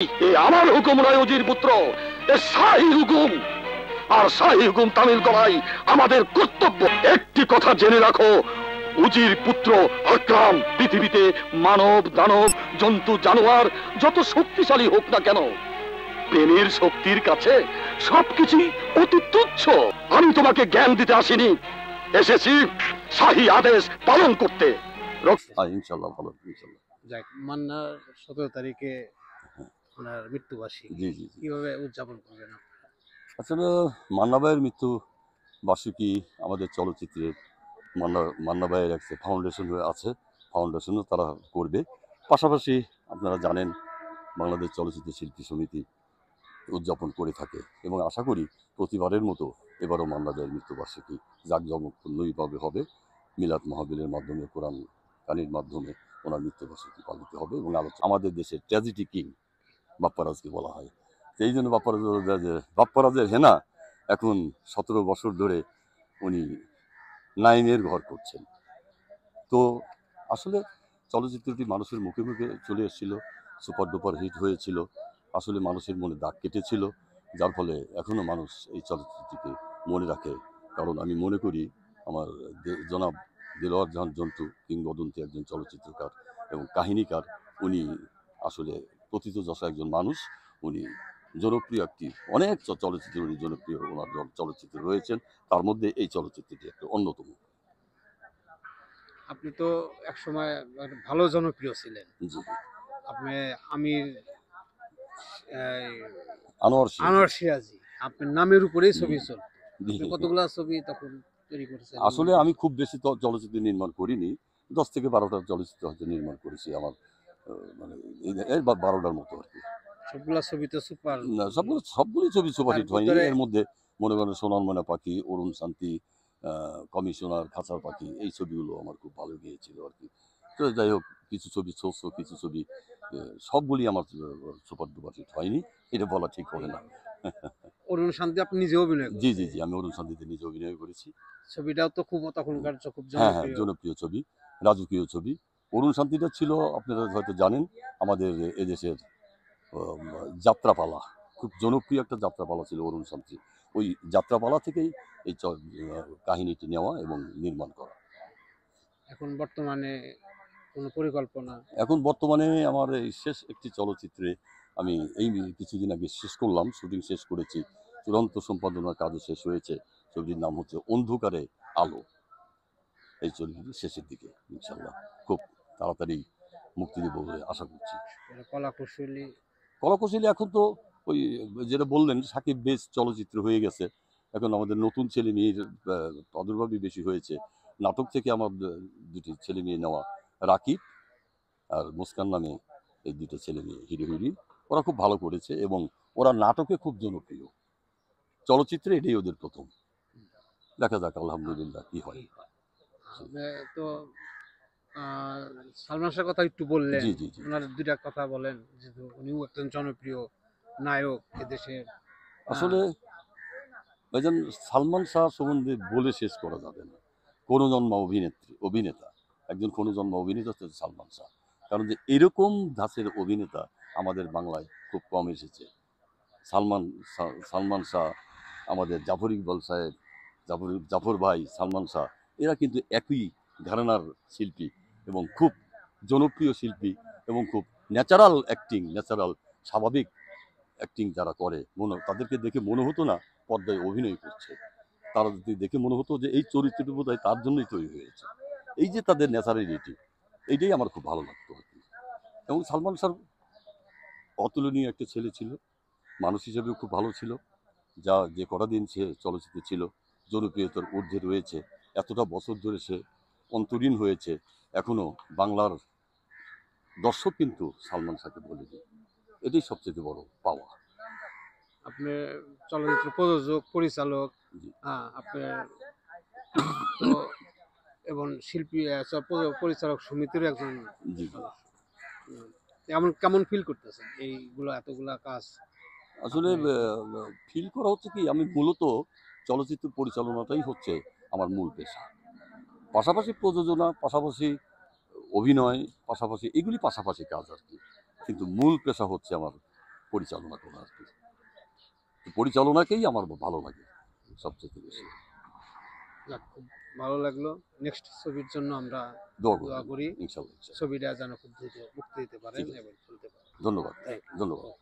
এ আমার হুকুম নয় উজির পুত্র, এ শাহী হুকুম। আর শাহী হুকুম তামিল করাই আমাদের কর্তব্য। একটি কথা জেনে রাখো, উজির পুত্র আকরাম পৃথিবীতে মানব দানব জন্তু জানোয়ার যত শক্তিশালী হোক না কেন, প্রেমের শক্তির কাছে সবকিছুই অতি তুচ্ছ। আমি তোমাকে জ্ঞান দিতে আসিনি, এসেছি শাহী আদেশ পালন করতে। ইনশাল্লাহ ভালো, ইনশাল্লাহ। যাক, মান্নার 17 তারিখে ওনার মৃত্যুবার্ষিকী জি জি জি। কিভাবে উদযাপন করবেন আপনারা? আসলে মান্না ভাইয়ের মৃত্যু বার্ষিকী আমাদের চলচ্চিত্রের মান্না ভাইয়ের একটা ফাউন্ডেশন আছে, ফাউন্ডেশনও তারা করবে। পাশাপাশি আপনারা জানেন বাংলাদেশ চলচ্চিত্র শিল্পী সমিতি উদযাপন করে থাকে এবং আশা করি প্রতিবারের মতো এবারও মান্না ভাইয়ের মৃত্যুবার্ষিকী জাঁকজমকপূর্ণভাবে হবে। মিলাদ মাহফিলের মাধ্যমে, কোরআন কানির মাধ্যমে ওনার মৃত্যুবার্ষিকী পালিত হবে এবং আমাদের দেশের ট্র্যাজেডি কিং বাপ্পারাজকে বলা হয়। সেই জন্য বাপ্পারাজের হেনা এখন 17 বছর ধরে উনি নাইমের ঘর করছেন। তো আসলে চলচ্চিত্রটি মানুষের মুখে মুখে চলে এসেছিল, সুপার ডুপার হিট হয়েছিল, আসলে মানুষের মনে দাগ কেটেছিল, যার ফলে এখনও মানুষ এই চলচ্চিত্রটিকে মনে রাখে। কারণ আমি মনে করি আমার জনাব দেলোয়ার জাহান জন্টু কিংবদন্তি একজন চলচ্চিত্রকার এবং কাহিনীকার। উনি আসলে প্রথিতযশা একজন মানুষ। উনি জনপ্রিয় একটি অনেক চলচ্চিত্র উনি জনপ্রিয় ওনার চলচ্চিত্র রয়েছেন, তার মধ্যে এই চলচ্চিত্রটি একটা অন্যতম। আপনি তো একসময় ভালো জনপ্রিয় ছিলেন। জি। আপনি আমির আনোয়ার সিরাজি আপনার নামের উপরেই ছবি চলত। জি। আপনি কতগুলা ছবি তখন তৈরি করেছেন? আসলে আমি খুব বেশি চলচ্চিত্র নির্মাণ করিনি, 10 থেকে 12টা চলচ্চিত্র হয়তো নির্মাণ করেছি আমার, মানে এই 12টার মতো আর কি। সবগুলা ছবি তো সুপার। না, সবগুলোই ছবি সুপারহিট হয়নি। এর মধ্যে মনে করেন সোনার ময়না পাখি, অরুণ শান্তি, কমিশনার, খাঁচার পাখি, এই ছবিগুলো আমার খুব ভালো গিয়েছিল আর কি। তো যাই হোক, কিছু ছবি কিছু ছবি সবগুলি আমার সুপার ডুপার হিট হয়নি, এটা বলা ঠিক হবে না। অরুণ শান্তি আপনি নিজে অভিনয় করেছেন? জি জি জি, আমি অরুণ শান্তিতে নিজে অভিনয় করেছি। ছবিটাও তো খুব তখনকার খুব হ্যাঁ হ্যাঁ, জনপ্রিয়। জনপ্রিয় ছবি, রাজকীয় ছবি। অরুণ শান্তিটা ছিল, আপনারা হয়তো জানেন, আমাদের এদেশের যাত্রাপালা, খুব জনপ্রিয় একটা যাত্রাপালা ছিল অরুণ শান্তি। ওই যাত্রাপালা থেকেই এই কাহিনীটি নেওয়া এবং নির্মাণ করা। এখন বর্তমানে কোনো পরিকল্পনা? এখন বর্তমানে আমার এই শেষ একটি চলচ্চিত্রে আমি এই কিছুদিন আগে শেষ করলাম, শুটিং শেষ করেছি, চূড়ান্ত সম্পাদনার কাজও শেষ হয়েছে। ছবিটির নাম হচ্ছে অন্ধকারে আলো। এই ছবিটি শেষের দিকে, ইনশাল্লাহ খুব তাড়াতাড়ি মুক্তি দেব বলে আশা করছি। কলাকৌশলী এখন তো ওই যেটা বললেন, সাকিব বেস চলচ্চিত্র হয়ে গেছে। এখন আমাদের নতুন ছেলে মেয়ের প্রাদুর্ভাবই বেশি হয়েছে। নাটক থেকে আমার দুটি ছেলে মেয়ে নেওয়া, রাকিব আর মুস্কান নামে এই দুটো ছেলে মেয়ে হিরো হিরোইন। ওরা খুব ভালো করেছে এবং ওরা নাটকে খুব জনপ্রিয়। চলচ্চিত্রে এটাই ওদের প্রথম। দেখা যাক আলহামদুলিল্লাহ কি হয়। তো সালমান শাহের কথা একটু বললেন। জি জি জি। ওনার দুইটা কথা বলেন, যেহেতু উনিও একজন জনপ্রিয় নায়ক এদেশের। আসলে ভাইজান, সালমান শাহ সম্বন্ধে বলে শেষ করা যাবে না। কোনো জন্ম অভিনেতা, একজন কোনো জন্ম অভিনেতা হচ্ছে সালমান শাহ। কারণ যে এরকম ধাঁচের অভিনেতা আমাদের বাংলায় খুব কম এসেছে। সালমান শাহ, আমাদের জাফর ইকবাল সাহেব, জাফর ভাই, সালমান শাহ, এরা কিন্তু একই ঘরানার শিল্পী এবং খুব জনপ্রিয় শিল্পী এবং খুব ন্যাচারাল অ্যাক্টিং, ন্যাচারাল স্বাভাবিক অ্যাক্টিং যারা করে, তাদেরকে দেখে মনে হতো না পর্দায় অভিনয় করছে। তারা দেখে মনে হতো যে এই চরিত্রটি বোধহয় তার জন্যই তৈরি হয়েছে। এই যে তাদের ন্যাচারালিটি, এইটাই আমার খুব ভালো লাগতো আর কি। এবং সালমান শাহ অতুলনীয় একটা ছেলে ছিল, মানুষ হিসেবেও খুব ভালো ছিল। যে কটা দিন সে চলচ্চিত্রে ছিল, জনপ্রিয়তার ঊর্ধ্বে রয়েছে। এতটা বছর ধরে সে অন্তরীণ হয়েছে, এখনো বাংলার দর্শক কিন্তু সালমান শাহকে বলেনি। এটাই সবচেয়ে বড় পাওয়া। আপনি চলচ্চিত্র প্রযোজক, পরিচালক, আপনার এবং শিল্পী পরিচালক সমিতির একজন। কেমন ফিল করতেছেন এইগুলো এতগুলা কাজ? আসলে ফিল করা হচ্ছে কি, আমি মূলত চলচ্চিত্র পরিচালনাটাই হচ্ছে আমার মূল পেশা। পাশাপাশি প্রযোজনা, পাশাপাশি অভিনয়, পাশাপাশি এগুলি পাশাপাশি কাজ আর কি। কিন্তু মূল পেশা হচ্ছে আমার পরিচালনা করা আর কি। তো পরিচালনাকেই আমার ভালো লাগে সবচেয়ে বেশি। যাক, খুব ভালো লাগলো। নেক্সট ছবির জন্য আমরা দোয়া দোয়া করি করি ইনশাল্লাহ। ছবিটা যেন খুব দ্রুত মুক্তি দিতে পারেন ঠিক আছে। এবং চলতে পারে। ধন্যবাদ Thank you. ধন্যবাদ।